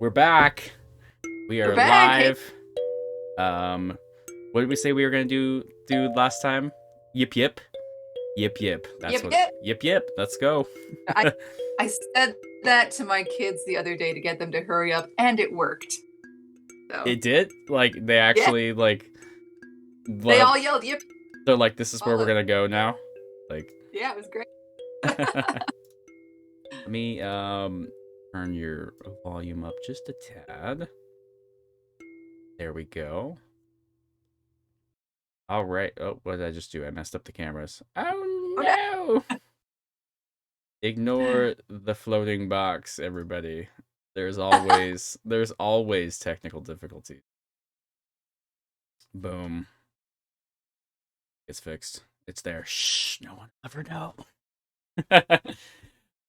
We're back. We We're are back. Hey, live. What did we say we were gonna do last time? Yip yip. Yip yip. That's yip what. yip. Yip yip. Let's go. I I said that to my kids the other day to get them to hurry up, and it worked. So It did. Like they yeah, actually like. they Let, all yelled yip. they're like, this is where we're Followed. gonna go now. Like. Yeah, it was great. Let me turn your volume up just a tad. There we go. All right. Oh, what did I just do? I messed up the cameras. Oh no. Oh no! Ignore the floating box, everybody. There's always technical difficulties. Boom. It's fixed. It's there. Shh, no one will ever know.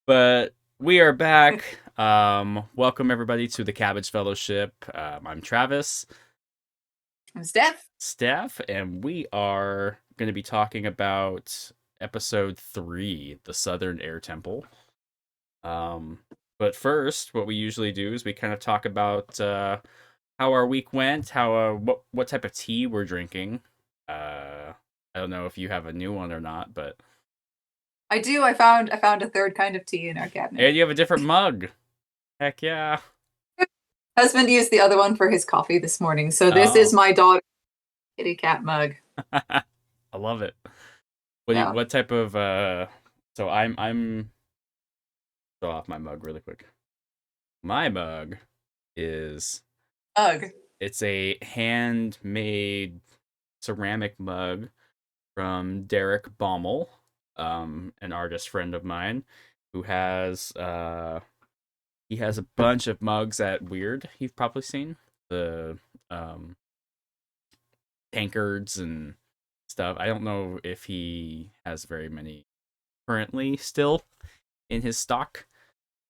But we are back. Welcome everybody to the Cabbage Fellowship. I'm Travis, I'm Steph. Steph, and we are going to be talking about episode 3, the Southern Air Temple. But first, what we usually do is we kind of talk about how our week went, how what type of tea we're drinking. I don't know if you have a new one or not, but I do. I found a third kind of tea in our cabinet. and you have a different mug. Heck yeah! Husband used the other one for his coffee this morning, so this is Oh, my daughter's kitty cat mug. I love it. What do you, Yeah. what type of So I'm throw off my mug really quick. My mug is Mug. it's a handmade ceramic mug from Derek Baumel, an artist friend of mine, who has he has a bunch of mugs at Weird. You've probably seen the um, tankards and stuff. I don't know if he has very many currently still in his stock.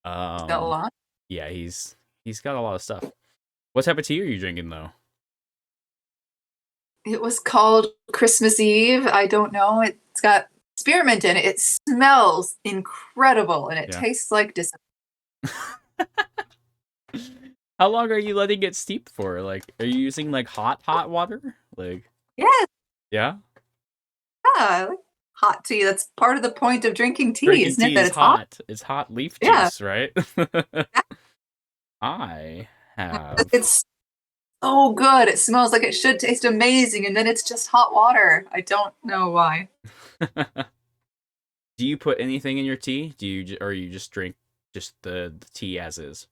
Still a Um, lot. yeah, he's got a lot of stuff. What type of tea are you drinking though? It was called Christmas Eve. I don't know. It's got spearmint in it. It smells incredible and it Yeah. tastes like disappointment. How long are you letting it steep for? Like, are you using like hot water? Like, Yeah, yeah. I like hot tea. That's part of the point of drinking tea, Drinking isn't it? tea That is it's hot. hot. It's hot leaf Yeah, juice, right? I have. it's so good. It smells like it should taste amazing, and then it's just hot water. I don't know why. Do you put anything in your tea? Or you just drink just the tea as is?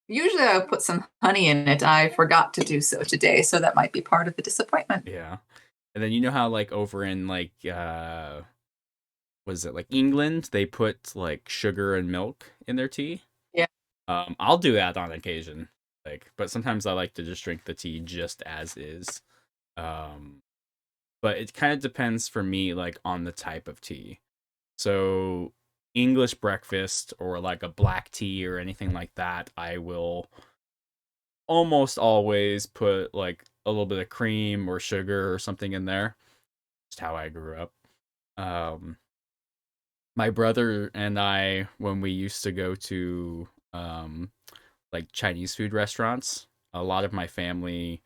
Usually I put some honey in it. I forgot to do so today, so that might be part of the disappointment. Yeah. And then you know how like over in like what is it, like England, they put like sugar and milk in their tea? Yeah. I'll do that on occasion. Like, but sometimes I like to just drink the tea just as is. Um, but it kind of depends for me like on the type of tea. So English breakfast or like a black tea or anything like that, I will almost always put like a little bit of cream or sugar or something in there. Just how I grew up. Um, my brother and I, when we used to go to like Chinese food restaurants, a lot of my family,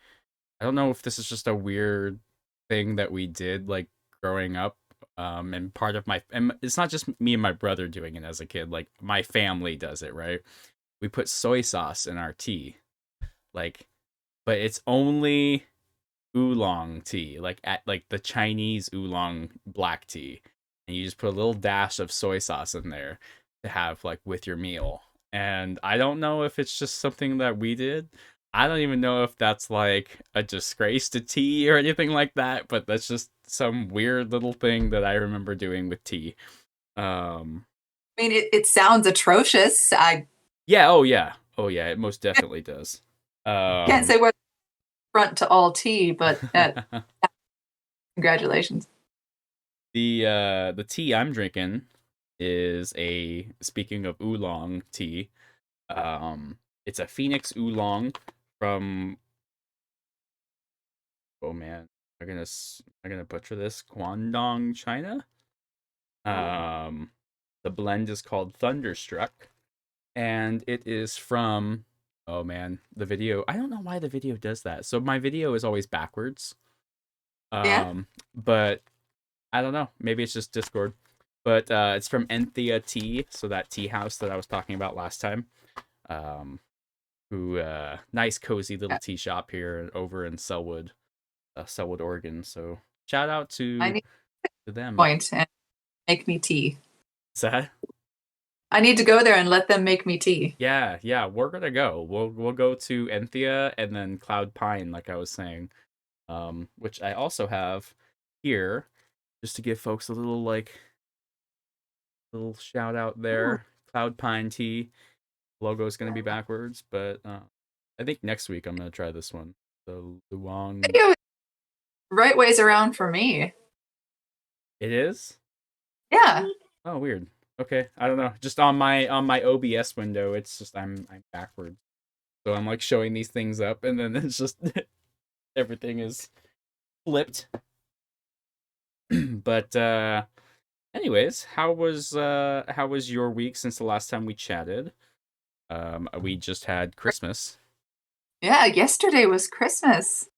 I don't know if this is just a weird thing that we did like growing up. And part of my, and it's not just me and my brother doing it as a kid, like my family does it, right? We put soy sauce in our tea. Like, but it's only oolong tea, like at like the Chinese oolong black tea, and you just put a little dash of soy sauce in there to have like with your meal. And I don't know if it's just something that we did. I don't even know if that's like a disgrace to tea or anything like that, but that's just some weird little thing that I remember doing with tea. Um I mean, it sounds atrocious. I yeah, oh yeah. Oh yeah, it most definitely does. can't Um say we're front to all tea, but congratulations. the tea I'm drinking is a speaking of oolong tea. It's a Phoenix oolong from oh man, I'm gonna butcher this, Guangdong, China. The blend is called Thunderstruck, and it is from Oh man, the video. I don't know why the video does that. So my video is always backwards. Yeah. But I don't know. Maybe it's just Discord. But it's from Enthea Tea, so that tea house that I was talking about last time. Um, who nice cozy little tea shop here over in Selwood, Oregon. So shout out I to need them. point and make me tea. Is that? I need to go there and let them make me tea. Yeah, yeah, we're gonna go. We'll go to Enthea and then Cloud Pine, like I was saying. Which I also have here, just to give folks a little shout out Ooh. there. Cloud Pine Tea logo is gonna be backwards, but I think next week I'm gonna try this one. The Luang. Video is right ways around for me. It is? Yeah. Oh, weird. Okay, I don't know. Just on my OBS window, it's just I'm backwards. So I'm like showing these things up, and then it's just everything is flipped. But anyways, how was your week since the last time we chatted? We just had Christmas. Yeah, yesterday was Christmas.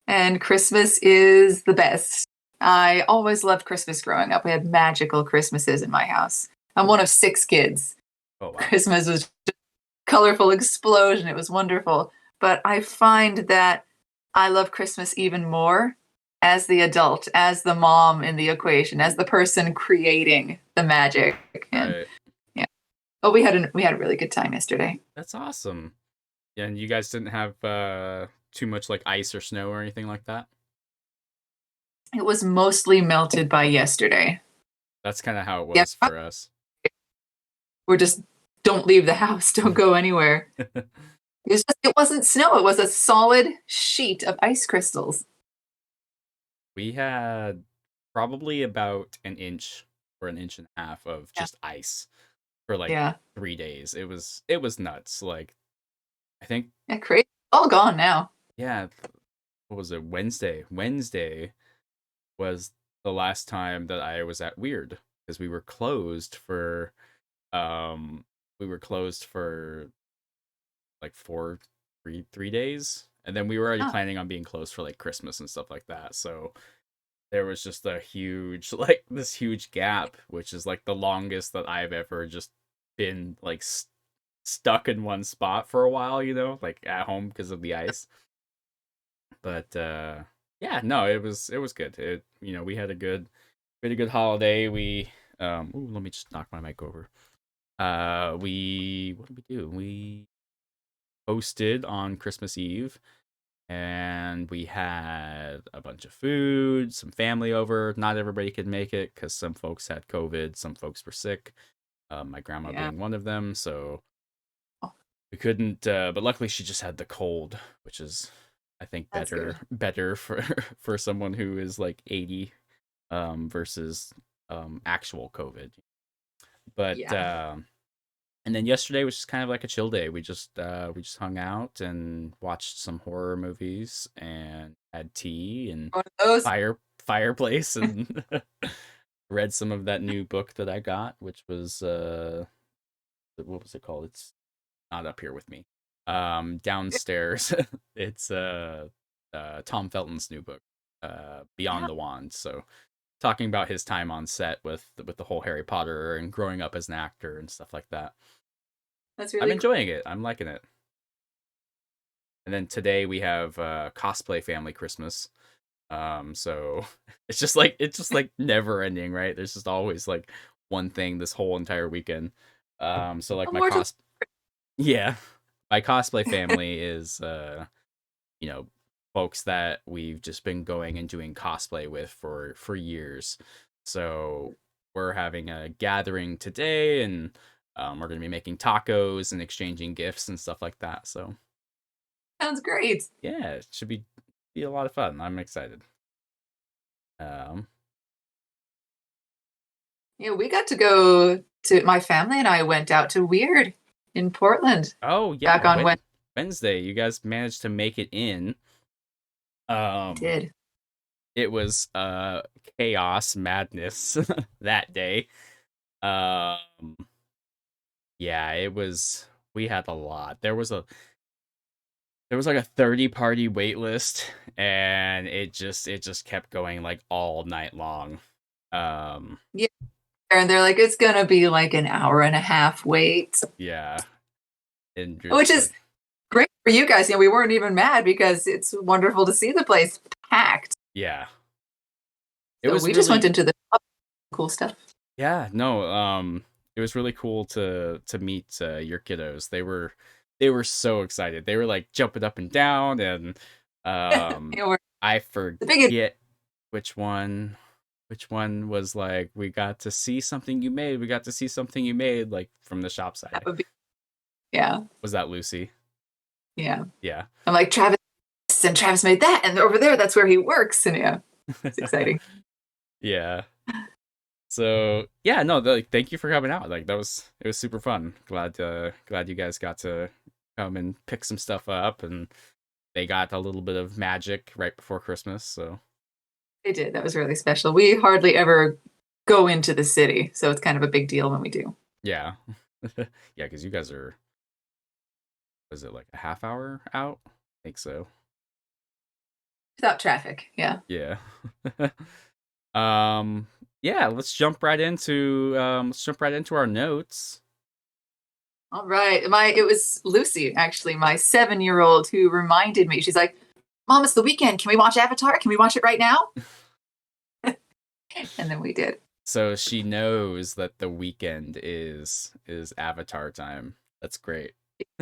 And Christmas is the best. I always loved Christmas growing up. We had magical Christmases in my house. I'm one of 6 kids. Oh wow. Christmas was just a colorful explosion. It was wonderful. But I find that I love Christmas even more as the adult, as the mom in the equation, as the person creating the magic. And Right. yeah. Oh, we had a really good time yesterday. That's awesome. Yeah, and you guys didn't have too much like ice or snow or anything like that? It was mostly melted by yesterday. That's kind of how it Yeah, was for us. we're just don't leave the house, don't go anywhere. It wasn't snow, it was a solid sheet of ice crystals. We had probably about an inch or an inch and a half of Yeah. just ice for like Yeah. 3 days. It was nuts. Like I think Yeah, crazy. All gone now. yeah, what was it? Wednesday was the last time that I was at Weird because um we were closed for like 3 days, and then we were already Oh, planning on being closed for like Christmas and stuff like that. So there was just a huge like this huge gap, which is like the longest that I've ever just been like stuck in one spot for a while, like at home because of the ice. But yeah, no, it was good. We had a good holiday. Ooh, let me just knock my mic over. We what did we do? We hosted on Christmas Eve, and we had a bunch of food, some family over. Not everybody could make it because some folks had COVID, some folks were sick. My grandma yeah. being one of them, so Oh, we couldn't. But luckily, she just had the cold, which is, I think, that's good. better for for someone who is like 80, versus actual COVID. But Yeah. and then yesterday was just kind of like a chill day. We just hung out and watched some horror movies and had tea and One of those. fireplace and read some of that new book that I got, which was what was it called? It's not up here with me. Downstairs. It's Tom Felton's new book, Yeah, Beyond the Wand. So talking about his time on set with the whole Harry Potter and growing up as an actor and stuff like that. that's I'm really cool. enjoying it. I'm liking it. And then today we have cosplay family Christmas. So it's just like never ending, right? There's just always like one thing this whole entire weekend. So like Oh, my more to yeah, my cosplay family is you know, folks that we've just been going and doing cosplay with for years. So we're having a gathering today, and we're gonna be making tacos and exchanging gifts and stuff like that. So sounds great. yeah, it should be a lot of fun. I'm excited. Um, Yeah, we got to go to my family and I went out to Weird in Portland oh back yeah, on when Wednesday, you guys managed to make it in. we Um, did. it was chaos madness that day. Um, yeah, it was. we had a lot. There was like a 30 party wait list, and it just kept going like all night long. Um, Yeah, and they're like, it's gonna be like an hour and a half wait, yeah, and you're which just is like, great for you guys. We weren't even mad because it's wonderful to see the place packed. yeah. It So was we just went really, into the cool stuff. yeah, no, it was really cool to meet your kiddos. They were so excited. They were like jumping up and down, and You know, I the big forget which one was like, we got to see something you made. We got to see something you made, like from the shop that side. would be, yeah, Was that Lucy? yeah. Yeah. I'm like, Travis, and Travis made that, and over there, that's where he works, and yeah, it's exciting. Yeah. So yeah, no, like, thank you for coming out. Like it was super fun. Glad you guys got to come and pick some stuff up, and they got a little bit of magic right before Christmas. So They did. That was really special. We hardly ever go into the city, so it's kind of a big deal when we do. yeah, yeah, because you guys are, was it like a half hour out? I think so. Without traffic, yeah. Yeah. um. Yeah. Let's jump right into our notes. All right. It was Lucy, actually, my 7-year-old, who reminded me. She's like, Mom, it's the weekend. Can we watch Avatar? Can we watch it right now? And then we did. So she knows that the weekend is Avatar time. That's great.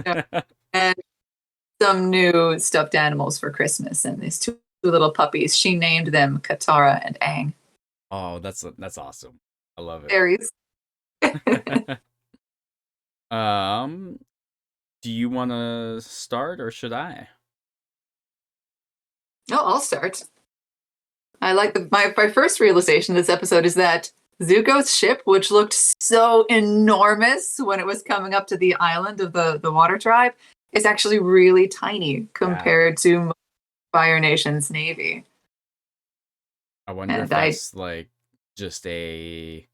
Yeah. And some new stuffed animals for Christmas, and these two little puppies. She named them Katara and Aang. Oh, that's awesome. I love Fairies. it. um, do you want to start or should I? No, I'll start. I like my first realization this episode is that Zuko's ship, which looked so enormous when it was coming up to the island of the Water Tribe, is actually really tiny Yeah. compared to Fire Nation's navy. I wonder if And I that's like just a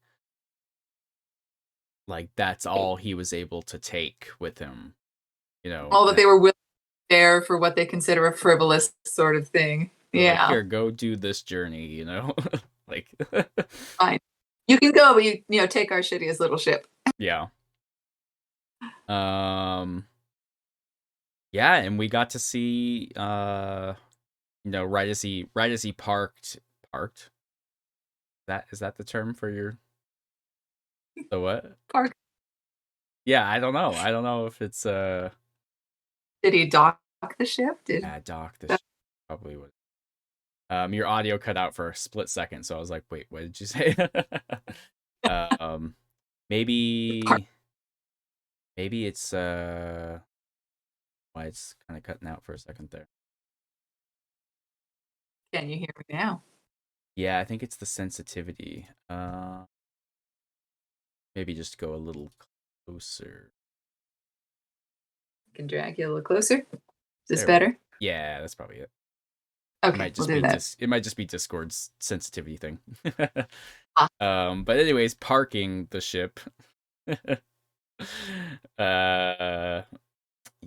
like that's all he was able to take with him, you know. all that they were willing to share for what they consider a frivolous sort of thing. They're like, Yeah, here, go do this journey, you know? Like fine. You can go, but you take our shittiest little ship. yeah. Um yeah, and we got to see right as he parked. That is that the term for your the what? Park Yeah, I don't know. I don't know if it's Did he dock the ship? Did dock probably would. Your audio cut out for a split second, so I was like, wait, what did you say? um park? maybe it's why it's kind of cutting out for a second there. Can you hear me now? Yeah, I think it's the sensitivity. Maybe just go a little closer. Can drag you a little closer. Is this There we go. better? Yeah, that's probably it. Okay, we'll do that. It might just be Discord's sensitivity thing. Ah, But anyways, parking the ship. uh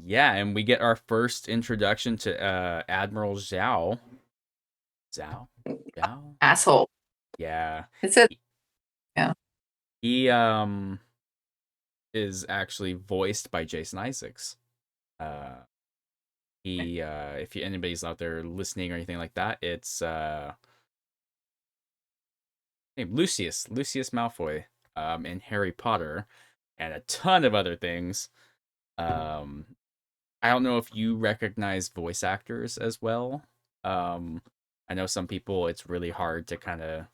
yeah, and we get our first introduction to Admiral Zhao. Zhao? Zhao? asshole. Yeah. It says, yeah. He is actually voiced by Jason Isaacs. He if anybody's out there listening or anything like that, it's named Lucius Malfoy in Harry Potter and a ton of other things. I don't know if you recognize voice actors as well. I know some people it's really hard to kind of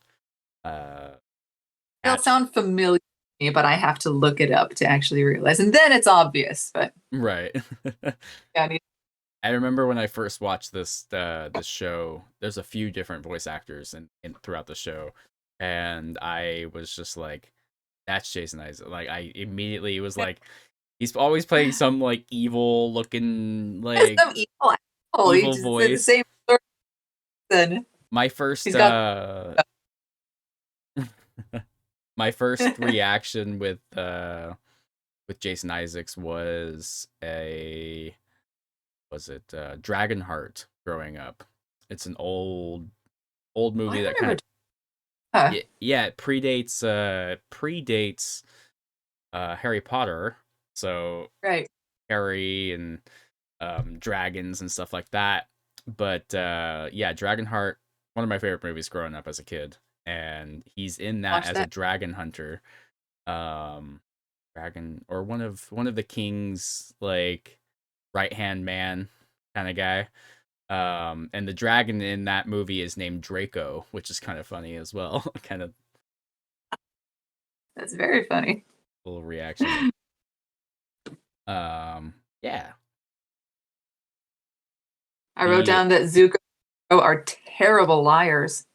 It'll catch. sound familiar to me, but I have to look it up to actually realize. And then it's obvious, but Right. yeah, I need I remember when I first watched this show. There's a few different voice actors in throughout the show, and I was just like, "That's Jason Isaac." Like I immediately was like, he's always playing some like evil looking like some evil asshole. He evil just said the voice. same person. My first He's got my first reaction with with Jason Isaacs was it Dragonheart growing up. It's an old I movie that kind remember. of Huh, yeah, it predates Harry Potter. So right. Harry and dragons and stuff like that. But yeah, Dragonheart, one of my favorite movies growing up as a kid, and he's in that Watch as a that. dragon hunter, um, dragon or one of the king's like right hand man kind of guy. And the dragon in that movie is named Draco, which is kind of funny as well. Kind of That's very funny. little reaction there. Yeah, I wrote the down that Zuko are terrible liars.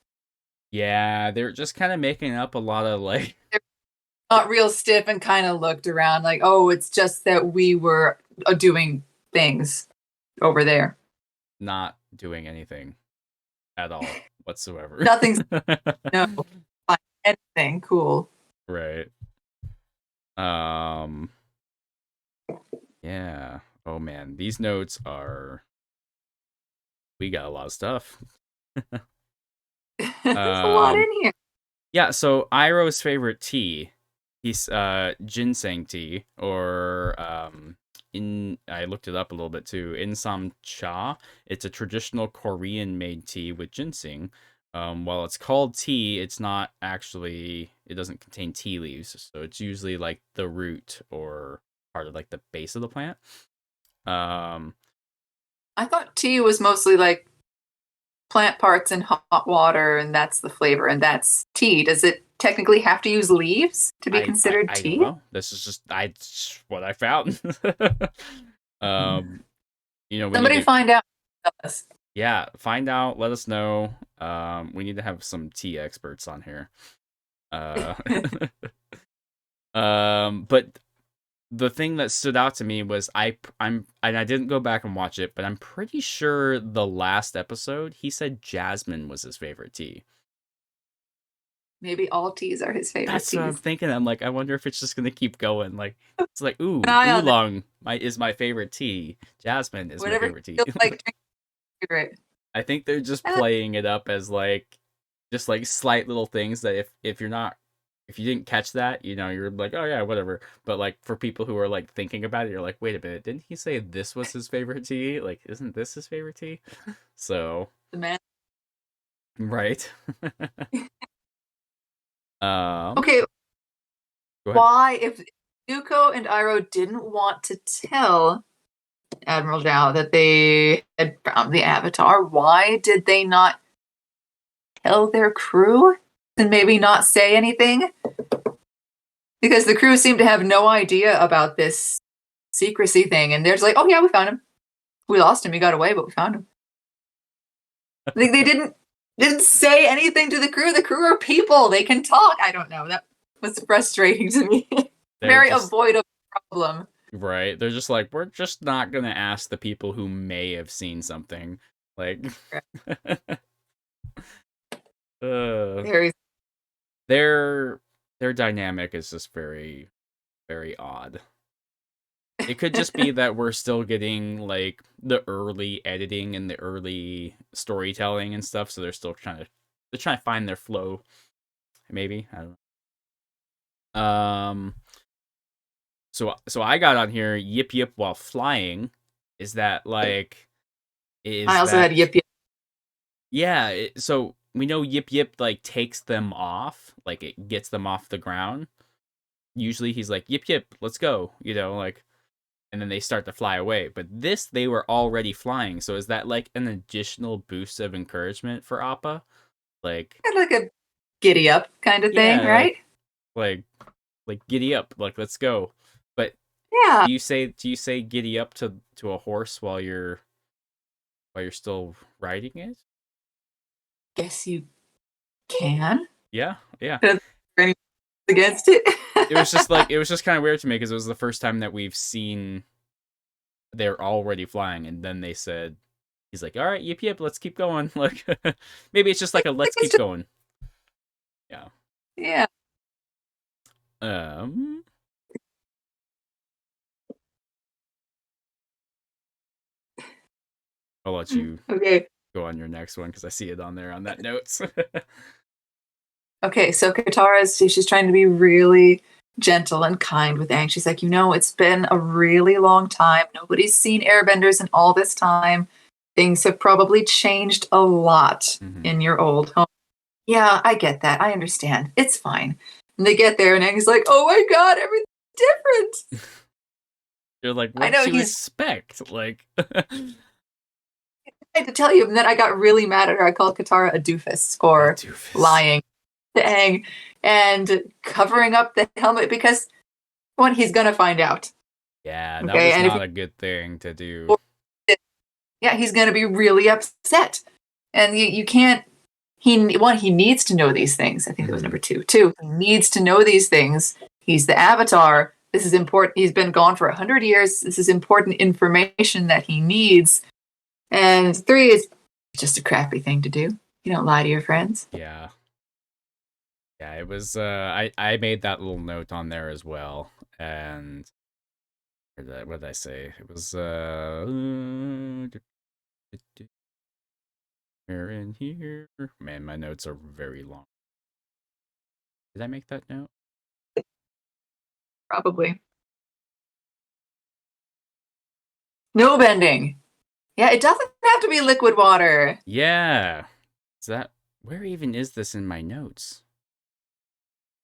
yeah, they're just kind of making up a lot of like They're not real stiff and kind of looked around like, oh, it's just that we were doing things over there. not doing anything at all whatsoever. Nothing's no anything cool. Right. Um yeah. Oh man, these notes are we got a lot of stuff. There's a lot Um in here. yeah, so Iroh's favorite tea, he's ginseng tea or in I looked it up a little bit too. Insam cha. It's a traditional Korean made tea with ginseng. While it's called tea, it's not actually it doesn't contain tea leaves, so it's usually like the root or part of like the base of the plant. Um, I thought tea was mostly like plant parts in hot water, and that's the flavor, and that's tea. Does it technically have to use leaves to be considered I don't tea? know. This is just what I found. um, we need Somebody to find out. Tell us. yeah, find out, let us know. We need to have some tea experts on here. Uh, but the thing that stood out to me was I'm and I didn't go back and watch it, but I'm pretty sure the last episode he said jasmine was his favorite tea. Maybe all teas are his favorite That's what I'm teas. thinking. I'm like, I wonder if it's just gonna keep going. Like, it's like, An ooh, eye on that. oolong is my favorite tea. Jasmine is my Whatever favorite tea. feels like drinking favorite. I think they're just I like playing it up as like, just like slight little things that if you're not if you didn't catch that, you're like, oh yeah, whatever. But like for people who are like thinking about it, you're like, wait a minute, didn't he say this was his favorite tea? Like, isn't this his favorite tea? So, the man. right. um, Okay, go ahead. why if Zuko and Iroh didn't want to tell Admiral Zhao that they had found the Avatar, why did they not tell their crew and maybe not say anything? Because the crew seemed to have no idea about this secrecy thing, and they're just like, "Oh yeah, we found him. We lost him. He got away, but we found him." They didn't say anything to the crew. The crew are people. They can talk. I don't know. That was frustrating to me. They're Very just avoidable problem. right. They're just like, we're just not gonna ask the people who may have seen something. Like, uh, Very. their their dynamic is just very very odd. It could just be that we're still getting like the early editing and the early storytelling and stuff, so they're trying to find their flow. Maybe I don't know. So I got on here yip yip while flying. Is that like I is also had that yip yip. yeah? So we know yip yip like takes them off, like it gets them off the ground. Usually he's like yip yip, let's go. Like and then they start to fly away. But this, they were already flying. So is that like an additional boost of encouragement for Appa? Like, Kind of like a giddy up kind of thing, yeah, right? like, like giddy up, like let's go. But Yeah. do you say giddy up to a horse while you're still riding it? Guess you can. Yeah, yeah. Any against it? It was just kind of weird to me because it was the first time that we've seen they're already flying, and then they said he's like, all right, yip yip, let's keep going. Like maybe it's just like a let's It's keep just, going. Yeah. yeah. Um I'll let you Okay. go on your next one because I see it on there on that notes. Okay, so she's trying to be really gentle and kind with Aang. She's like, it's been a really long time. Nobody's seen airbenders in all this time. Things have probably changed a lot in your old home. Yeah, I get that. I understand. It's fine. And they get there, and Aang's like, oh my god, everything's different. You're like, I what know do you expect? Like, I had to tell you, and then I got really mad at her. I called Katara a doofus for lying to Aang and covering up the helmet because, one, he's gonna find out. Yeah, that was not a good thing to do. Yeah, he's gonna be really upset, and you can't. He needs to know these things. I think that was number 2. Two, he needs to know these things. He's the Avatar. This is important. He's been gone for 100 years. This is important information that he needs. And 3 is just a crappy thing to do. You don't lie to your friends. Yeah. Yeah, it was, I made that little note on there as well. And what did I say? It was, we're in here. Man, my notes are very long. Did I make that note? Probably. No bending. Yeah, it doesn't have to be liquid water. Yeah. Where even is this in my notes?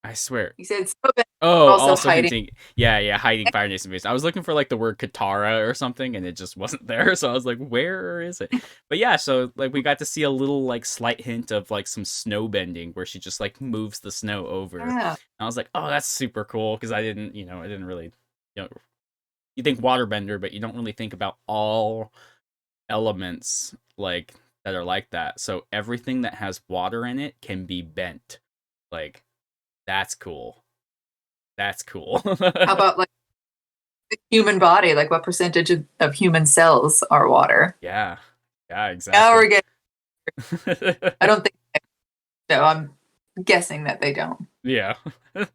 I swear. You said so bending. Also hinting. Yeah, hiding Fire Nation base. I was looking for like the word Katara or something, and it just wasn't there. So I was like, where is it? But yeah, so like we got to see a little like slight hint of like some snow bending where she just like moves the snow over. Yeah. And I was like, oh, that's super cool because I didn't really, you think waterbender, but you don't really think about all elements like that are like that. So everything that has water in it can be bent. Like, that's cool. That's cool. How about like the human body? Like what percentage of human cells are water? Yeah, exactly. Now we're getting. I don't think so. I'm guessing that they don't. Yeah. It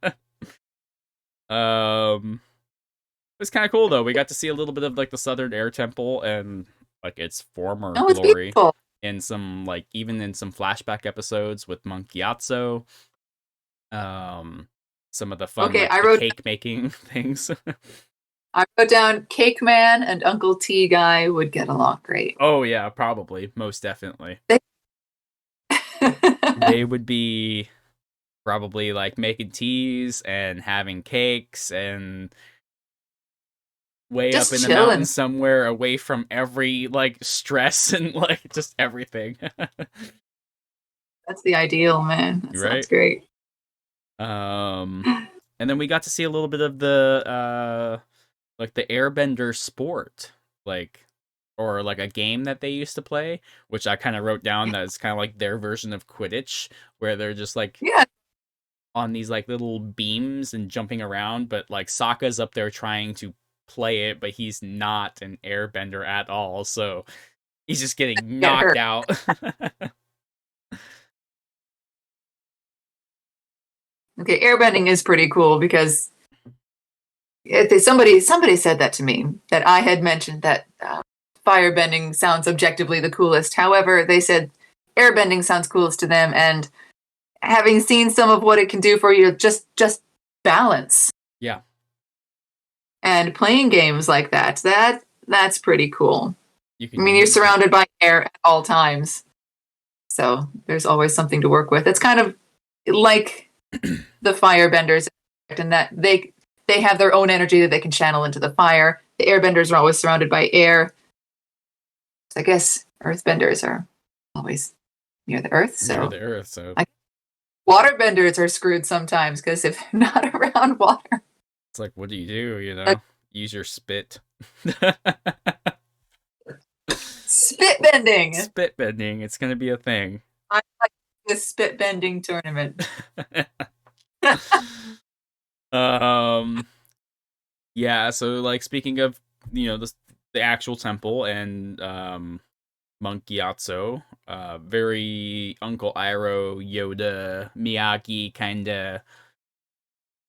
was kind of cool though. We got to see a little bit of like the Southern Air Temple and like its former glory beautiful. in some like even in some flashback episodes with Monk Gyatso. Some of the fun the cake making things. I wrote down Cake Man and Uncle T Guy would get along great. Oh yeah, probably, most definitely. They would be probably like making teas and having cakes and way just up in the mountains somewhere away from every like stress and like just everything. That's the ideal, man. That sounds great. And then we got to see a little bit of the like the airbender sport, like, or like a game that they used to play, which I kind of wrote down that it's kind of like their version of Quidditch, where they're just like on these like little beams and jumping around, but like Sokka's up there trying to play it, but he's not an airbender at all, so he's just getting knocked out. Okay, airbending is pretty cool because somebody said that to me, that I had mentioned that firebending sounds objectively the coolest. However, they said airbending sounds coolest to them, and having seen some of what it can do for you, just balance. Yeah. And playing games like that's pretty cool. You're surrounded by air at all times, so there's always something to work with. It's kind of like the firebenders, in that they have their own energy that they can channel into the fire. The airbenders are always surrounded by air. So I guess earthbenders are always near the earth. So waterbenders are screwed sometimes because if not around water, it's like, what do? Use your spit. Spit bending. Spit bending. It's gonna be a thing. I like the spit bending tournament. Yeah, so like speaking of the actual temple and Monk Gyatso, very Uncle Iroh, Yoda, Miyagi kind of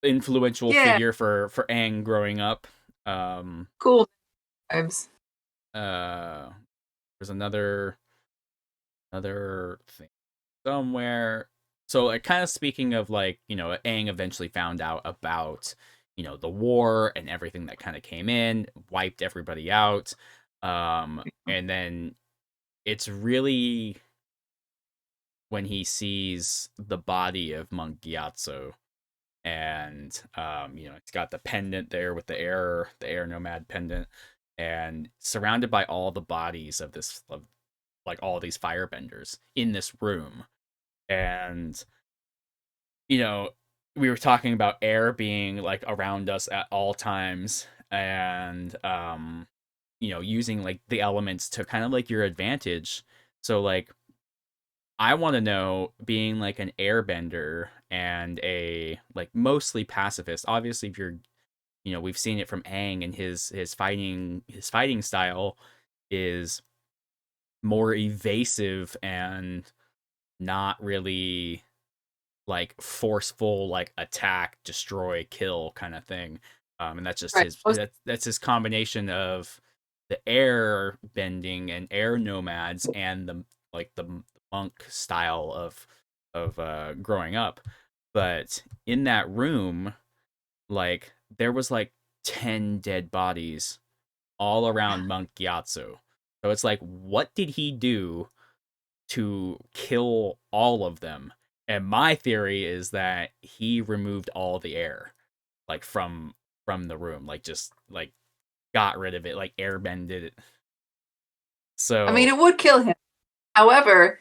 influential figure for Aang growing up. Cool vibes. there's another thing somewhere. So like kind of speaking of like, Aang eventually found out about, the war and everything that kind of came in, wiped everybody out. And then it's really when he sees the body of Monk Gyatso, and it's got the pendant there with the air nomad pendant, and surrounded by all the bodies of like all these firebenders in this room. And you know we were talking about air being like around us at all times, and using like the elements to kind of like your advantage. So like I want to know, being like an airbender and a like mostly pacifist. Obviously, if you're, we've seen it from Aang, and his fighting style is more evasive and not really like forceful, like attack, destroy, kill kind of thing. And that's just Right. that's his combination of the air bending and air nomads and the monk style of growing up. But in that room, like there was like 10 dead bodies all around Monk Gyatso. So it's like, what did he do to kill all of them? And my theory is that he removed all the air, like from the room, like just like got rid of it, like airbended it. I mean, So it would kill him. However,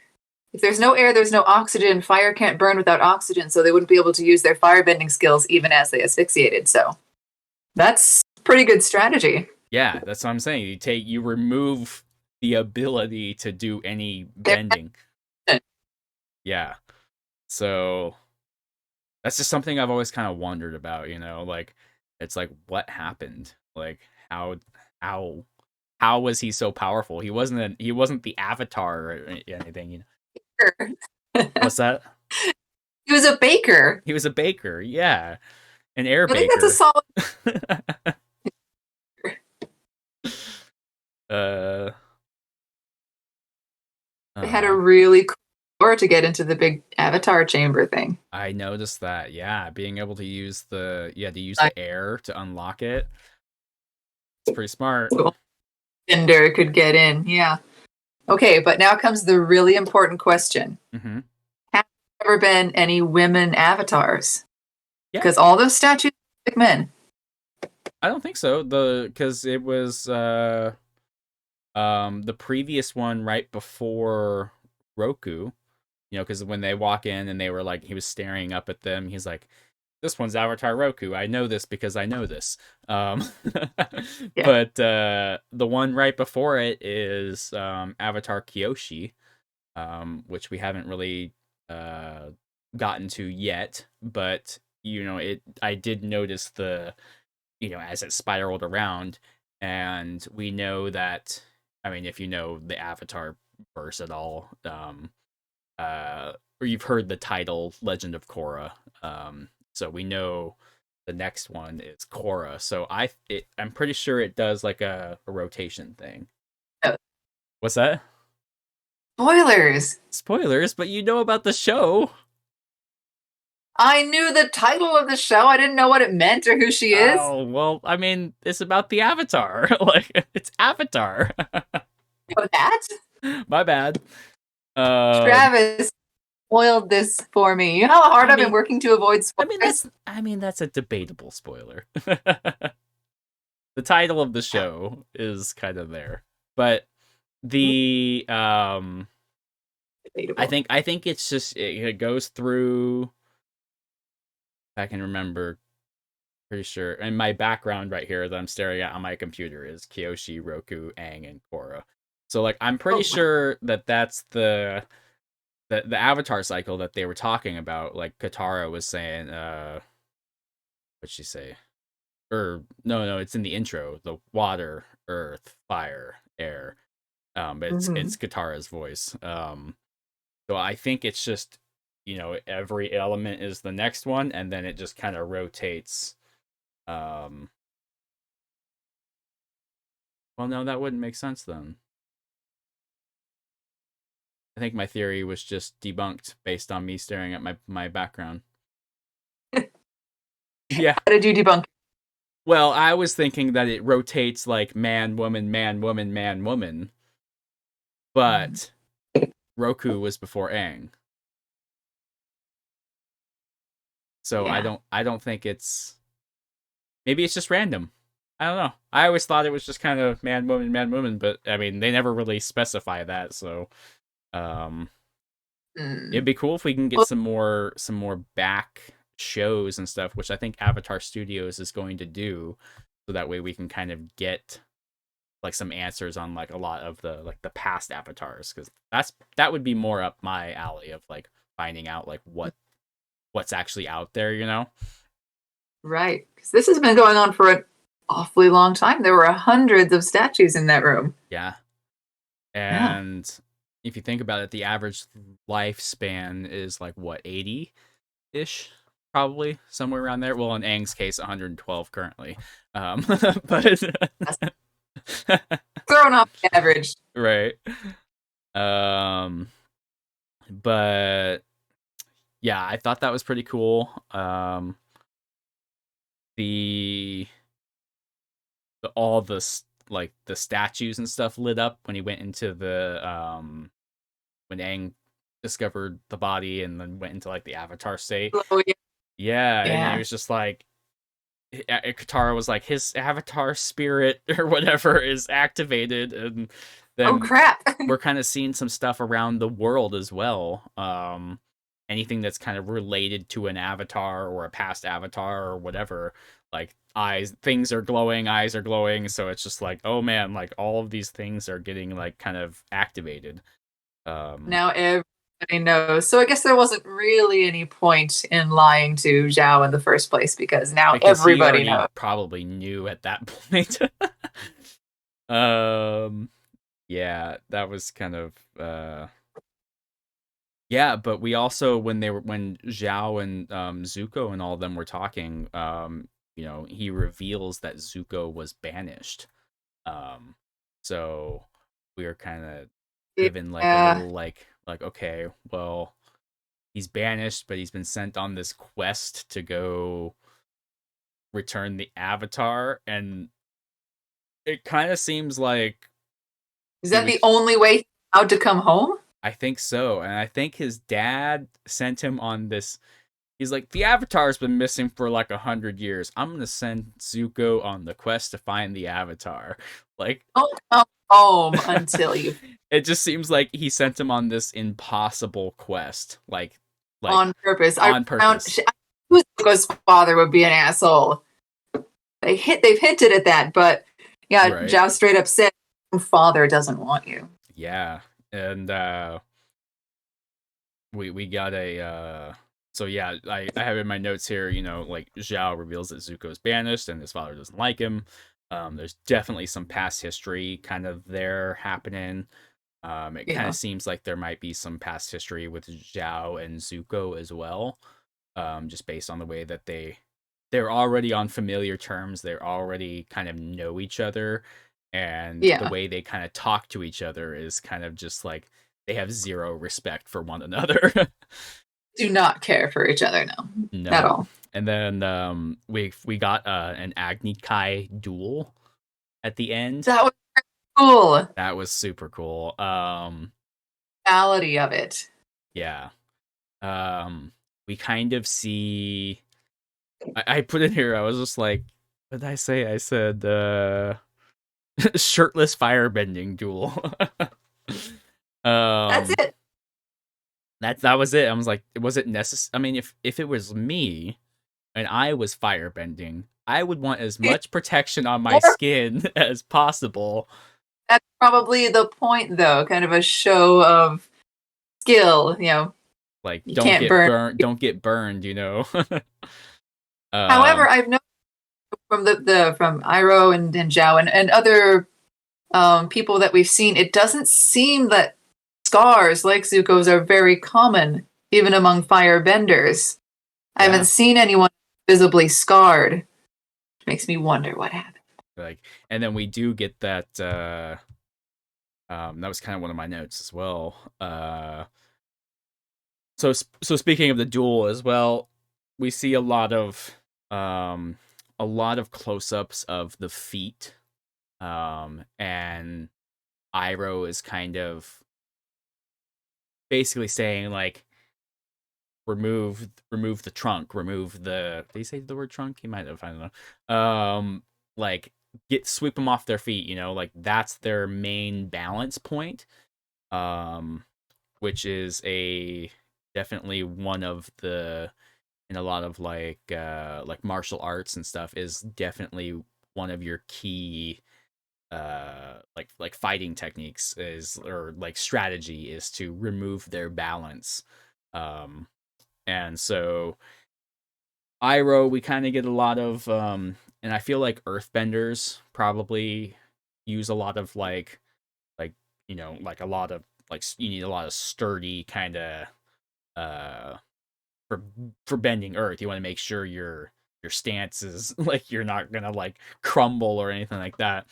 if there's no air, there's no oxygen. Fire can't burn without oxygen, so they wouldn't be able to use their firebending skills even as they asphyxiated. So that's pretty good strategy. yeah, that's what I'm saying. You remove the ability to do any bending. Yeah. So that's just something I've always kind of wondered about, like it's like what happened? Like how how how was he so powerful? He wasn't the avatar or anything. What's that? He was a baker. He was a baker, yeah. An air I think that's a baker. solid. uh They had a uh really cool door to get into the big avatar chamber thing. I noticed that, yeah, being able to use Like, the air to unlock it. It's pretty smart. cool. Bender could get in. Yeah. Okay, but now comes the really important question. Hmm. Have there ever been any women avatars? Yeah, Because all those statues are like men. I don't think so. Because it was the previous one right before Roku, because when they walk in and they were like, he was staring up at them, he's like, this one's Avatar Roku. I know this because I know this. Yeah. But the one right before it is Avatar Kyoshi, which we haven't really uh, gotten to yet. But I did notice as it spiraled around, and we know that. I mean, if you know the Avatar verse at all, or you've heard the title Legend of Korra. So we know the next one is Korra. So I'm pretty sure it does like a rotation thing. Oh, What's that? spoilers. Spoilers, but you know about the show. I knew the title of the show. I didn't know what it meant or who she is. Oh, well, I mean, it's about the Avatar. Like, it's Avatar. Know that? My bad. Um, Travis spoiled this for me. You know how hard I I've been mean, working to avoid I mean spoilers? that's a debatable spoiler. The title of the show is kind of there, but the I Debatable. think it's just it goes through. I can remember, pretty sure. And my background right here that I'm staring at on my computer is Kyoshi, Roku, Aang, and Korra. So like I'm pretty Oh, sure that that's the Avatar cycle that they were talking about. Like Katara was saying, what'd she say? Or no, it's in the intro. The water, earth, fire, air. But it's mhm. Katara's voice. So I think it's just every element is the next one, and then it just kind of rotates. Um, well, no, that wouldn't make sense then. I think my theory was just debunked based on me staring at my background. Yeah. How did you debunk? Well, I was thinking that it rotates like man, woman, man, woman, man, woman. But Roku was before Aang. So Yeah. I don't think it's, maybe it's just random. I don't know. I always thought it was just kind of man, woman, but I mean, they never really specify that, so it'd be cool if we can get Well, some more back shows and stuff, which I think Avatar Studios is going to do, so that way we can kind of get like some answers on like a lot of the past avatars, because that would be more up my alley of like finding out like what's actually out there, you know? right. 'Cause this has been going on for an awfully long time. There were hundreds of statues in that room. Yeah. Yeah. And if you think about it, the average lifespan is like what, 80-ish? Probably somewhere around there. Well, in Aang's case, 112 currently. But Throwing off the average. right. But yeah, I thought that was pretty cool. The all like the statues and stuff lit up when he went into the when Aang discovered the body and then went into like the avatar state. Oh, yeah. Yeah, and he Yeah. was just like, Katara was like, his avatar spirit or whatever is activated, and Oh, then crap. we're kind of seeing some stuff around the world as well. Anything that's kind of related to an avatar or a past avatar or whatever, like things are glowing, eyes are glowing, so it's just like, oh man, like all of these things are getting like kind of activated. Now everybody knows. So I guess there wasn't really any point in lying to Zhao in the first place because now because he everybody already knows. probably knew at that point. um yeah, that was kind of yeah, but we also when Zhao and Zuko and all of them were talking, you know, he reveals that Zuko was banished. Um so we were kind of given like a Yeah. little like okay, well, he's banished, but he's been sent on this quest to go return the avatar, and it kind of seems like Is he that was, the only way he's allowed to come home? I think so. And I think his dad sent him on this. He's like, the Avatar's been missing for like 100 years. I'm gonna send Zuko on the quest to find the Avatar. Like, Don't come home until you it just seems like he sent him on this impossible quest, like on purpose. I on found purpose. who Zuko's father would be an asshole. They've hinted at that, but yeah, Right? Zhao straight up said father doesn't want you. Yeah, and we got a so yeah, I have in my notes here, you know, like Zhao reveals that Zuko's banished and his father doesn't like him. There's definitely some past history kind of there happening. It kind of Yeah. seems like there might be some past history with Zhao and Zuko as well. Just based on the way that they're already on familiar terms, they're already kind of know each other, and the Yeah. way they kind of talk to each other is kind of just like they have zero respect for one another. Do not care for each other, no. At No. all. And then we got an Agni Kai duel at the end. That was cool. That was super cool. Reality of it. Yeah. We kind of see, I put it here, I was just like, what did I say? I said shirtless firebending duel. That's it. That was it. I was like, was it necessary? I mean, if it was me and I was firebending, I would want as much protection on my skin as possible. That's probably the point, though. Kind of a show of skill. You know, Like, you can't burn. don't get burned, you know. However, I've noticed from from Iroh and Zhao and other people that we've seen, it doesn't seem that scars like Zuko's are very common, even among firebenders. I haven't seen anyone visibly scarred, which makes me wonder what happened. like, and then we do get that That was kind of one of my notes as well. So speaking of the duel as well, we see a lot of close-ups of the feet, and Iroh is kind of basically saying like remove the trunk, remove the, did he say the word trunk? He might have, I don't know. Like get sweep them off their feet, you know, like that's their main balance point. Um which is a definitely one of the, in a lot of like martial arts and stuff, is definitely one of your key like fighting techniques is, or like strategy is to remove their balance. um and so Iroh, we kind of get a lot of and I feel like earthbenders probably use a lot of like you know, like a lot of like you need a lot of sturdy kind of uh for bending earth. You want to make sure your stance is like you're not gonna like crumble or anything like that.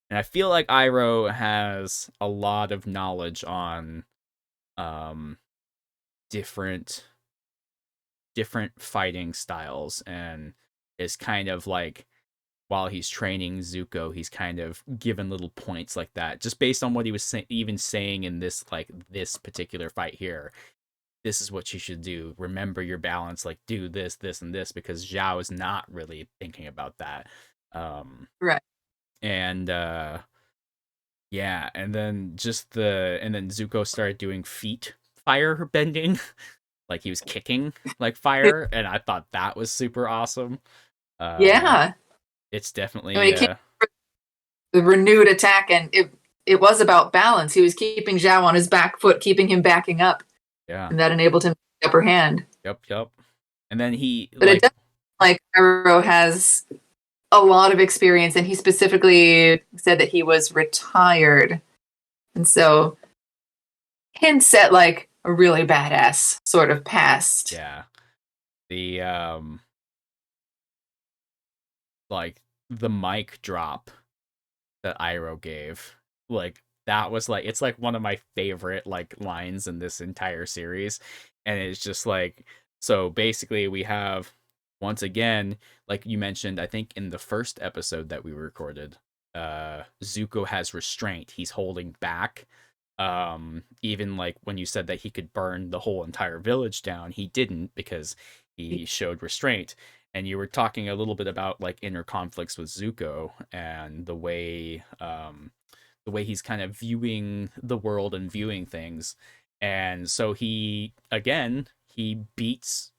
And I feel like Iroh has a lot of knowledge on um different fighting styles, and is kind of like, while he's training Zuko, he's kind of given little points like that, just based on what he was even saying in this, like this particular fight here. This is what you should do. Remember your balance. Like do this, this, and this, because Zhao is not really thinking about that. Um, Right. and yeah, and then Zuko started doing feet fire bending, like he was kicking like fire, and I thought that was super awesome. Um, Yeah. it's I mean, definitely it came the renewed attack, and it was about balance. He was keeping Zhao on his back foot, keeping him backing up, yeah, and that enabled him to take the upper hand. yep. And then he But it like does like Arrow has a lot of experience, and he specifically said that he was retired, and so hints at like a really badass sort of past. yeah, the like the mic drop that Iroh gave, like that was like, it's like one of my favorite like lines in this entire series. And it's just like, so basically we have, once again, like you mentioned, I think in the first episode that we recorded, Zuko has restraint. He's holding back. Even like when you said that he could burn the whole entire village down, he didn't, because he showed restraint. And you were talking a little bit about like inner conflicts with Zuko, and the way he's kind of viewing the world and viewing things. And so he, again, he beats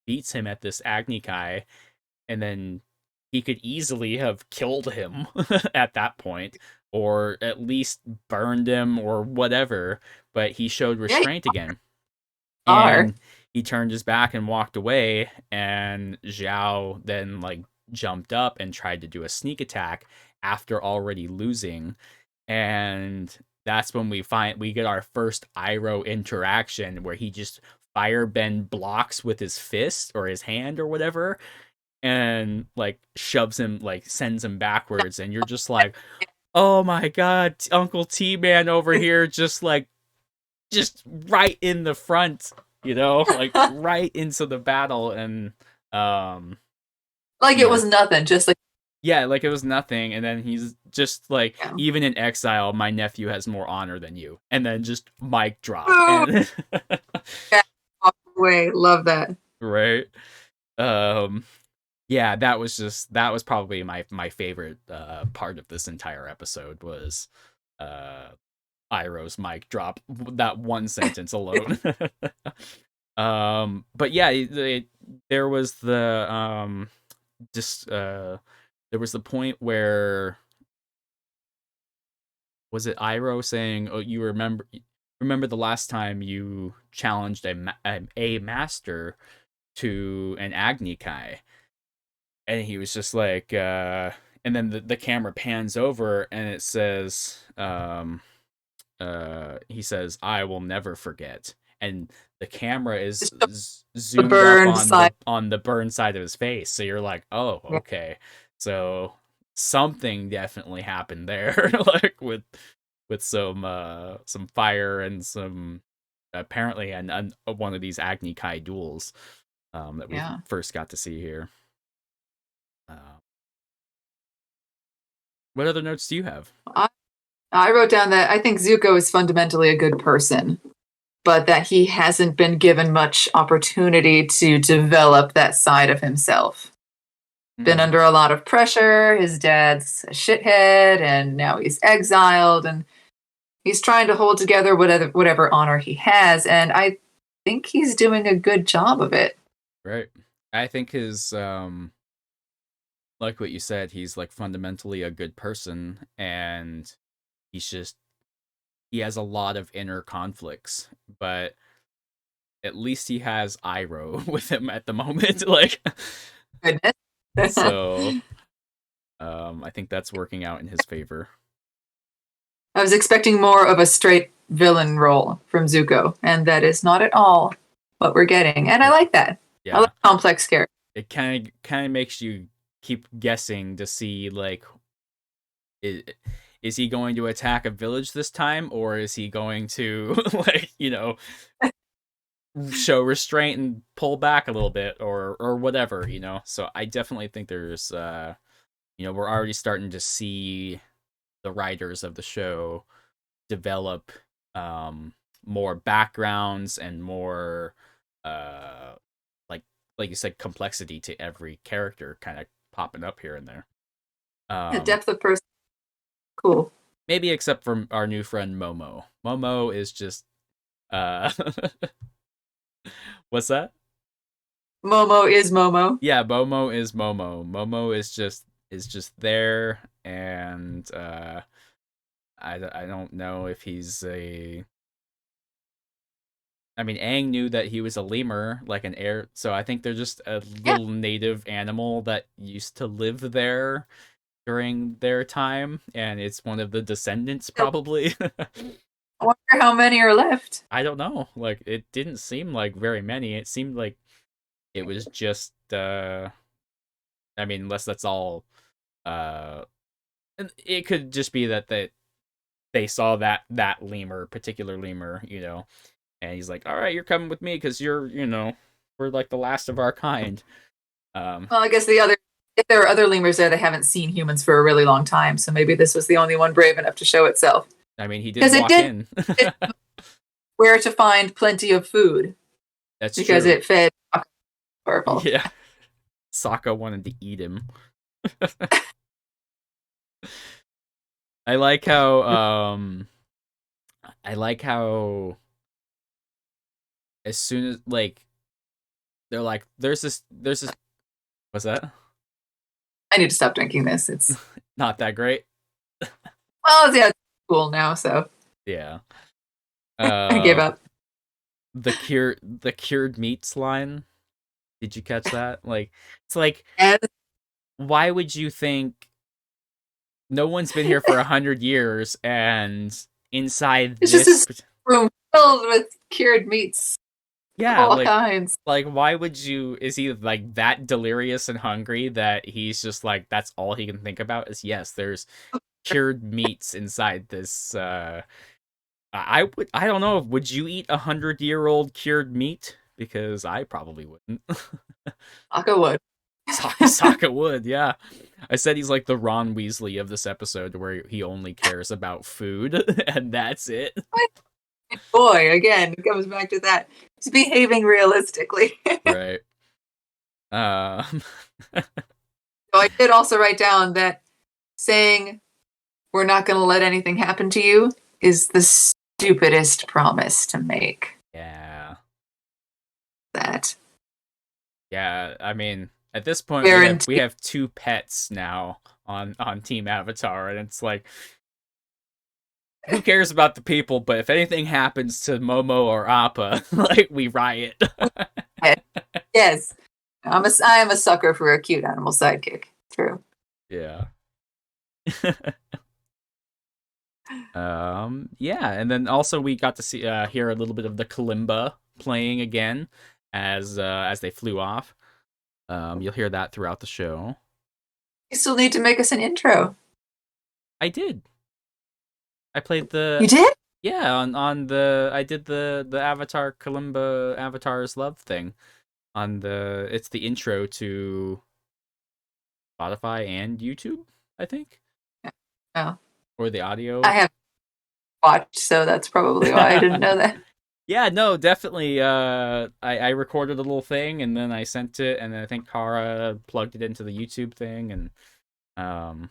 him at this Agni Kai, and then he could easily have killed him at that point, or at least burned him or whatever, but he showed Yeah, you restraint again. are. And he turned his back and walked away, and Zhao then like jumped up and tried to do a sneak attack after already losing. And that's when we get our first Iroh interaction, where he just firebend blocks with his fist or his hand or whatever, and like shoves him, like sends him backwards, and you're just like, oh my god, Uncle T-Man over here, just right in the front, you know, like right into the battle. And um Like you it know, was nothing, just like yeah, like it was nothing. And then he's just like, yeah. even in exile, my nephew has more honor than you, and then just mic drop. Oh, And yeah, walk away. Love that. right. um yeah, that was probably my favorite part of this entire episode, was uh Iroh's mic drop, that one sentence alone. But yeah, there was the just there was the point where, was it Iroh saying, "Oh, you remember the last time you challenged a master to an Agni Kai?" And he was just like, and then the camera pans over, and it says, he says, "I will never forget." And the camera is Just the zoomed up burned side. on the burn side of his face. So you're like, "Oh, Yeah. okay." So something definitely happened there, like with with some fire and some apparently and one of these Agni Kai duels that we Yeah. first got to see here. What other notes do you have? I wrote down that I think Zuko is fundamentally a good person, but that he hasn't been given much opportunity to develop that side of himself. Been under a lot of pressure. His dad's a shithead, and now he's exiled, and he's trying to hold together whatever honor he has, and I think he's doing a good job of it. Right. I think his like what you said, he's like fundamentally a good person, and he has a lot of inner conflicts, but at least he has Iroh with him at the moment. Like, Goodness. so I think that's working out in his favor. I was expecting more of a straight villain role from Zuko, and that is not at all what we're getting. And I like that. Yeah. I like complex characters. It kind of makes you keep guessing to see, like, is he going to attack a village this time, or is he going to, like, show restraint and pull back a little bit, or whatever, So I definitely think there's, we're already starting to see the writers of the show develop more backgrounds and more like you said, complexity to every character kind of popping up here and there. The depth of person. Cool. Maybe except for our new friend Momo. Momo is just what's that? Momo is Momo. Yeah, Momo is Momo. Momo is just there, and I don't know if he's a. I mean, Aang knew that he was a lemur, like an air. So I think they're just a little native animal that used to live there during their time, and it's one of the descendants, probably. I wonder how many are left. I don't know. Like, it didn't seem like very many. It seemed like it was just. I mean, unless that's all. And it could just be that they saw that particular lemur, and he's like, all right, you're coming with me because you're, we're like the last of our kind. Well, I guess if there are other lemurs there, they haven't seen humans for a really long time, so maybe this was the only one brave enough to show itself. I mean, he did walk in. Where to find plenty of food. That's because true. It fed purple. Yeah. Sokka wanted to eat him. I like how as soon as, like, they're like, there's this what's that? I need to stop drinking this. It's not that great. Well, yeah, it's cool now, so yeah. I gave up. The cured meats line. Did you catch that? Like, it's like, why would you think no one's been here for 100 years and inside it's this just this room filled with cured meats? Yeah, all kinds. Like, why would you? Is he like that delirious and hungry that he's just like that's all he can think about? Is yes, there's cured meats inside this. I don't know. Would you eat 100-year-old cured meat? Because I probably wouldn't. Sokka would. Sokka would, yeah. I said he's like the Ron Weasley of this episode, where he only cares about food and that's it. Boy, again, it comes back to that. He's behaving realistically. Right. So I did also write down that saying we're not going to let anything happen to you is the stupidest promise to make. Yeah. That. Yeah, I mean, at this point, we have 2 pets now on Team Avatar, and it's like, who cares about the people? But if anything happens to Momo or Appa, like, we riot. Yes, I am a sucker for a cute animal sidekick. True. Yeah. Yeah, and then also we got to see hear a little bit of the kalimba playing again as they flew off. You'll hear that throughout the show. You still need to make us an intro. I did. I played You the did? yeah on the I did the Avatar Kalimba Avatar's Love thing on the it's the intro to Spotify and YouTube, I think, Oh, or the I audio. have watched, so that's probably why I didn't know that. Yeah, no, definitely. I recorded a little thing and then I sent it, and then I think Kara plugged it into the YouTube thing, and um,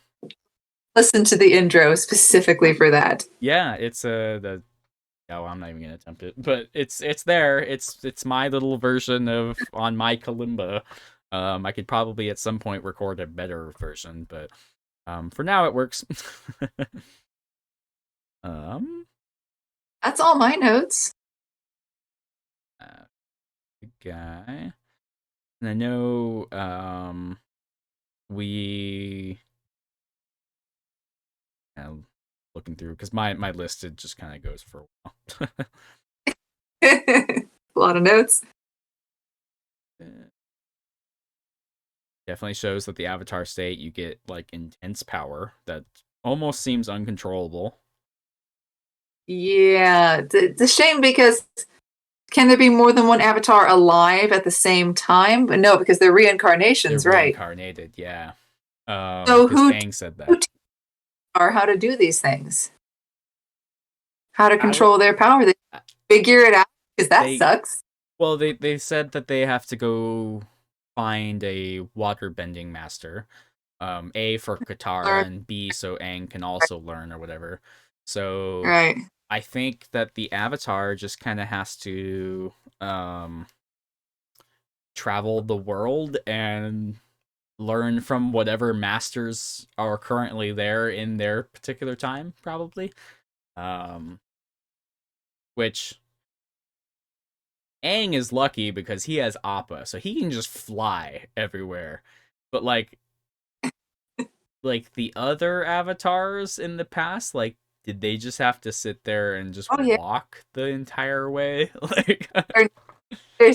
Listen to the intro specifically for that. yeah, it's the oh, I'm not even gonna attempt it, but it's there. It's my little version of on my kalimba. I could probably at some point record a better version, but for now it works. um, That's all my notes. uh, guy, and I know we looking through because my list it just kind of goes for a while. A lot of notes. Definitely shows that the Avatar state you get like intense power that almost seems uncontrollable. Yeah, it's a shame because can there be more than one avatar alive at the same time? But no, because they're They're reincarnations, right? reincarnated, yeah. So Because Aang said who that. are how to do these things? How to I don't. control their power? They figure it out because that They sucks. well, they said that they have to go find a water bending master. A for Katara Learn, and B so Aang can also learn or whatever. So right? I think that the Avatar just kind of has to travel the world and learn from whatever masters are currently there in their particular time, probably. Um, which Aang is lucky because he has Appa, so he can just fly everywhere. But like the other avatars in the past, like did they just have to sit there and just Oh yeah, walk the entire way? Like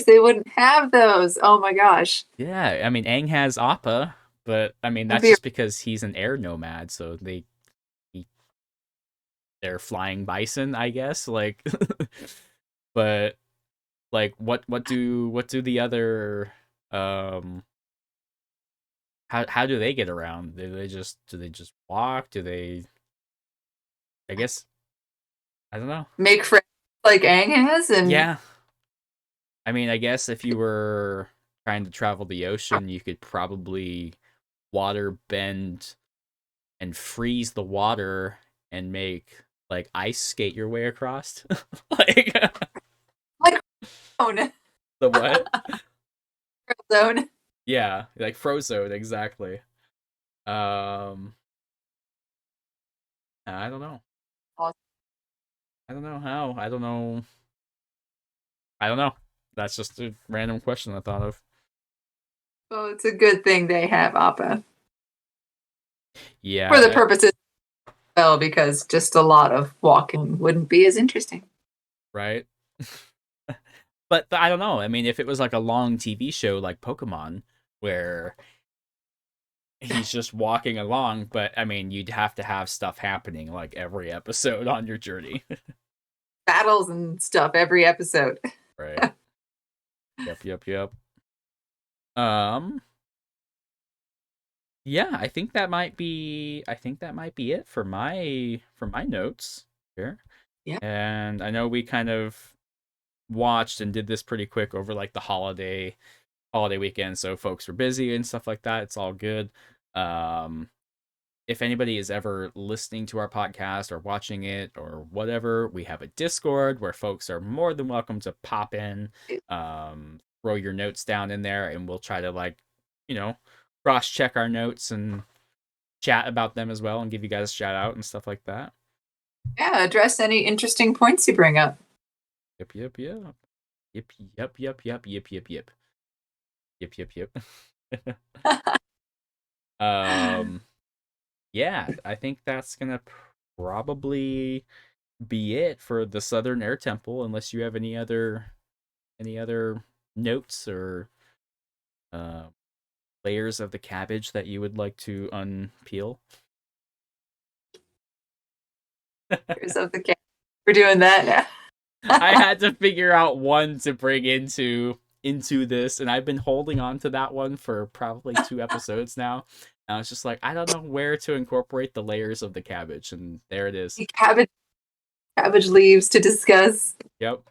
they wouldn't have those. Oh my gosh, yeah, I mean Aang has Appa, but I mean that'd that's be just because he's an air nomad, so they're flying bison, I guess. Like but like what do the other um how do they get around? Do they just walk? Do they I guess I don't know. make friends like Aang has, and Yeah. I mean, I guess if you were trying to travel the ocean, you could probably water bend and freeze the water and make like ice skate your way across. Like like zone, the what? zone. Yeah, like Frozone exactly. Um I don't know. Awesome. I don't know how. I don't know. I don't know. That's just a random question I thought of. Well, it's a good thing they have Appa for the Yeah, purposes well, because just a lot of walking wouldn't be as interesting. right. But I don't know. I mean, if it was like a long TV show like Pokemon, where he's just walking along, but I mean, you'd have to have stuff happening like every episode on your journey. Battles and stuff every episode. Right. Yep, yep, yep. Um, yeah, I think that might be it for my notes here. Yeah. And I know we kind of watched and did this pretty quick over like the holiday weekend, so folks were busy and stuff like that. It's all good. Um, if anybody is ever listening to our podcast or watching it or whatever, we have a Discord where folks are more than welcome to pop in, throw your notes down in there, and we'll try to like, you know, cross check our notes and chat about them as well and give you guys a shout out and stuff like that. Yeah, address any interesting points you bring up. Yep, yep, yep. Yep, yep, yep, yep, yep, yep, yep. Yep, yep, yep. um yeah, I think that's gonna probably be it for the Southern Air Temple, unless you have any other notes or uh, layers of the cabbage that you would like to unpeel. of the cat. We're doing that I now. had to figure out one to bring into this, and I've been holding on to that one for probably 2 episodes now. And I was just like, I don't know where to incorporate the layers of the cabbage, and there it is. Cabbage leaves to discuss. Yep.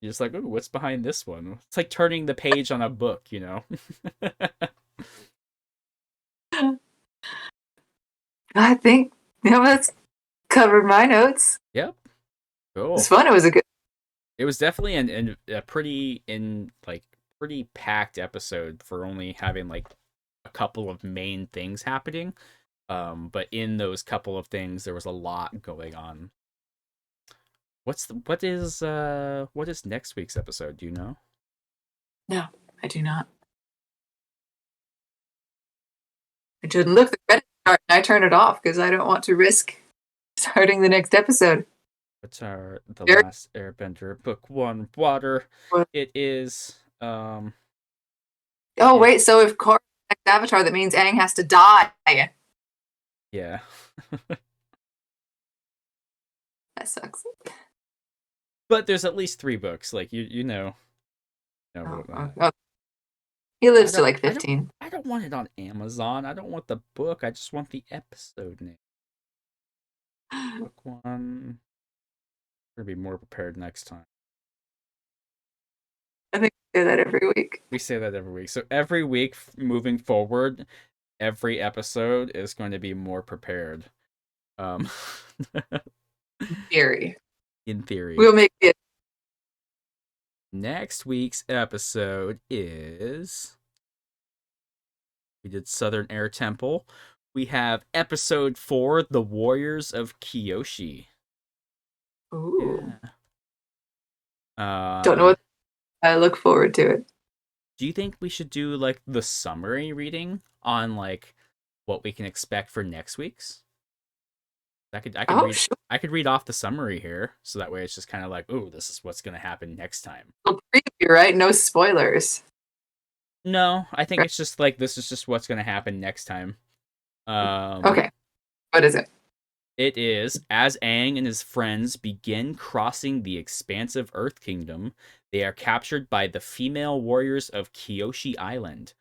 You're just like, ooh, what's behind this one? It's like turning the page on a book, you know? I think that's covered my notes. Yep. Cool. It was fun. It was It was definitely a pretty packed episode for only having like a couple of main things happening. But in those couple of things, there was a lot going on. What is next week's episode? Do you know? No, I do not. I didn't look at the credit card and I turned it off because I don't want to risk starting the next episode. What's the Last Airbender Book 1 Water? What? It is Oh wait, so if Korra's next Avatar, that means Aang has to die. Yeah. That sucks. But there's at least 3 books. Like you know. Oh. He lives to like 15. I don't want it on Amazon. I don't want the book. I just want the episode name. Book 1. We're gonna be more prepared next time. I think we say that every week. We say that every week. So every week moving forward, every episode is going to be more prepared. In theory. In theory. We'll make it. Next week's episode is... We did Southern Air Temple. We have episode 4, The Warriors of Kyoshi. Ooh. Yeah. Don't know what... I look forward to it. Do you think we should do like the summary reading on like what we can expect for next week's? I could read off the summary here, so that way it's just kind of like, ooh, this is what's gonna happen next time. A preview, right? No spoilers. No, I think it's just like this is just what's gonna happen next time. Okay. What is it? It is, as Aang and his friends begin crossing the expansive Earth Kingdom, they are captured by the female warriors of Kyoshi Island.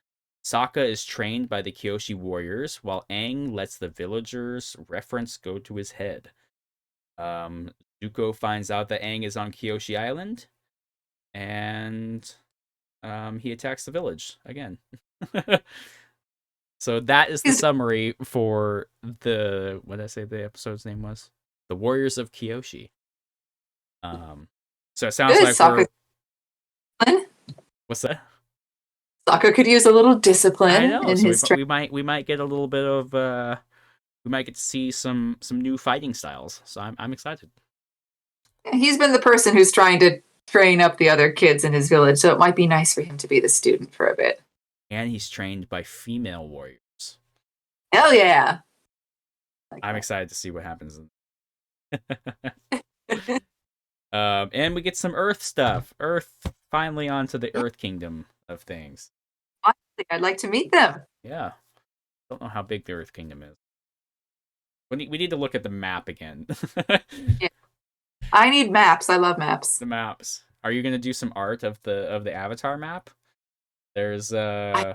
Sokka is trained by the Kyoshi warriors, while Aang lets the villagers' reference go to his head. Zuko finds out that Aang is on Kyoshi Island, and he attacks the village again. So that is the summary for the... What did I say the episode's name was? The Warriors of Kyoshi. So it sounds like Sokka. What's that? Sokka could use a little discipline I know. in So his we might get a little bit of we might get to see some new fighting styles. So I'm excited. He's been the person who's trying to train up the other kids in his village, so it might be nice for him to be the student for a bit. And he's trained by female warriors. Hell yeah! I'm excited to see what happens. And we get some Earth stuff. Earth finally onto the Earth Kingdom of things. I'd like to meet them. Yeah. Don't know how big the Earth Kingdom is. We need to look at the map again. Yeah. I need maps. I love maps. The maps. Are you gonna do some art of the Avatar map? There's I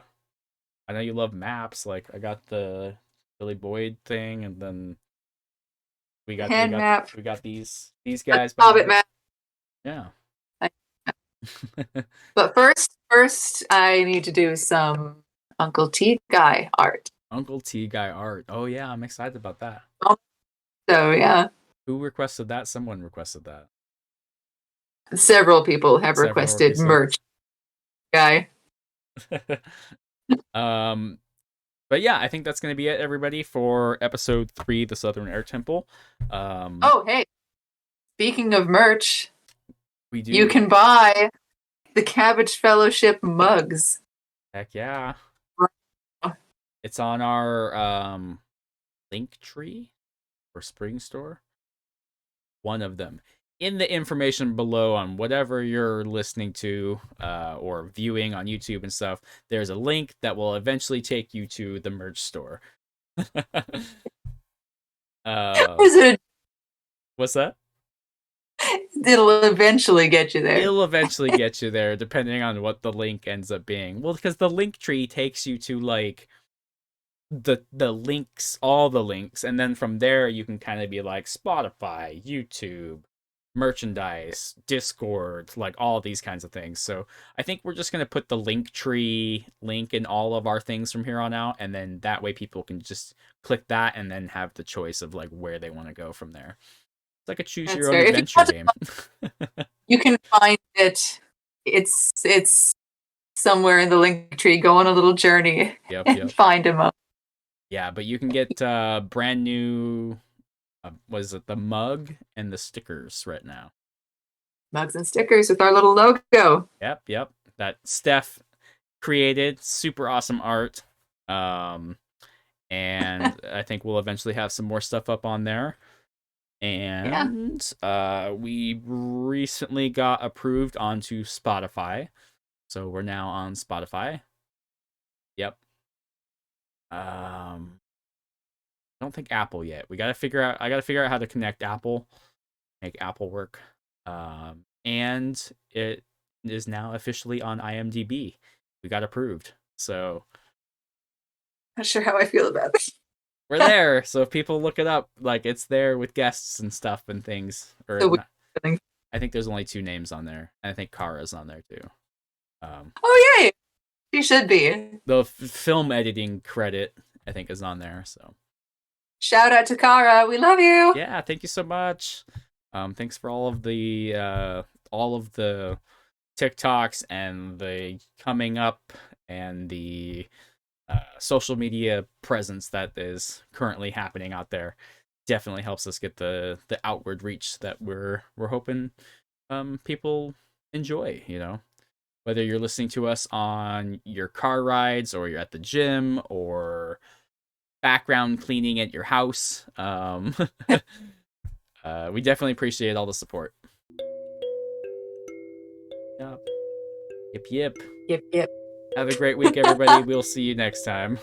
know you love maps. Like I got the Billy Boyd thing, and then we got these guys. Hobbit map. Yeah. But first, I need to do some Uncle T Guy art. Uncle T Guy art. Oh yeah, I'm excited about that. So yeah. Who requested that? Someone requested that. Several people have requested merch. Guy. But yeah, I think that's going to be it, everybody, for episode 3, The Southern Air Temple. Oh, hey. Speaking of merch, we do. You can buy the Cabbage Fellowship mugs. Heck yeah. It's on our link tree or spring store. One of them. In the information below on whatever you're listening to or viewing on YouTube and stuff, there's a link that will eventually take you to the merch store. Is it What's that? It'll eventually get you there. It'll eventually get you there, depending on what the link ends up being. Well, because the link tree takes you to like the links, all the links, and then from there you can kind of be like Spotify, YouTube, merchandise, Discord, like all these kinds of things. So I think we're just gonna put the link tree link in all of our things from here on out, and then that way people can just click that and then have the choice of like where they want to go from there. It's like a choose That's your own fair. If you adventure want to, game. you can find it. It's somewhere in the link tree. Go on a little journey Yep, and yep. find him. Yeah, but you can get brand new was it the mug and the stickers right now. Mugs and stickers with our little logo. Yep, yep. That Steph created. Super awesome art. And I think we'll eventually have some more stuff up on there. Yeah. And we recently got approved onto Spotify. So we're now on Spotify. Yep. I don't think Apple yet. I gotta figure out how to connect Apple, make Apple work. And it is now officially on IMDb. We got approved. So Not sure how I feel about this. we're there. So if people look it up, like it's there with guests and stuff and things. Or So not, we- I think there's only 2 names on there. And I think Kara's on there too. Oh yay! She should be. The film editing credit, I think, is on there. So Shout out to Kara. We love you. yeah, thank you so much. Thanks for all of the TikToks and the coming up and the social media presence that is currently happening out there. Definitely helps us get the outward reach that we're hoping people enjoy. You know, whether you're listening to us on your car rides or you're at the gym or background cleaning at your house. We definitely appreciate all the support. Yep. Yep, yep. Yep, yep. Have a great week, everybody. We'll see you next time.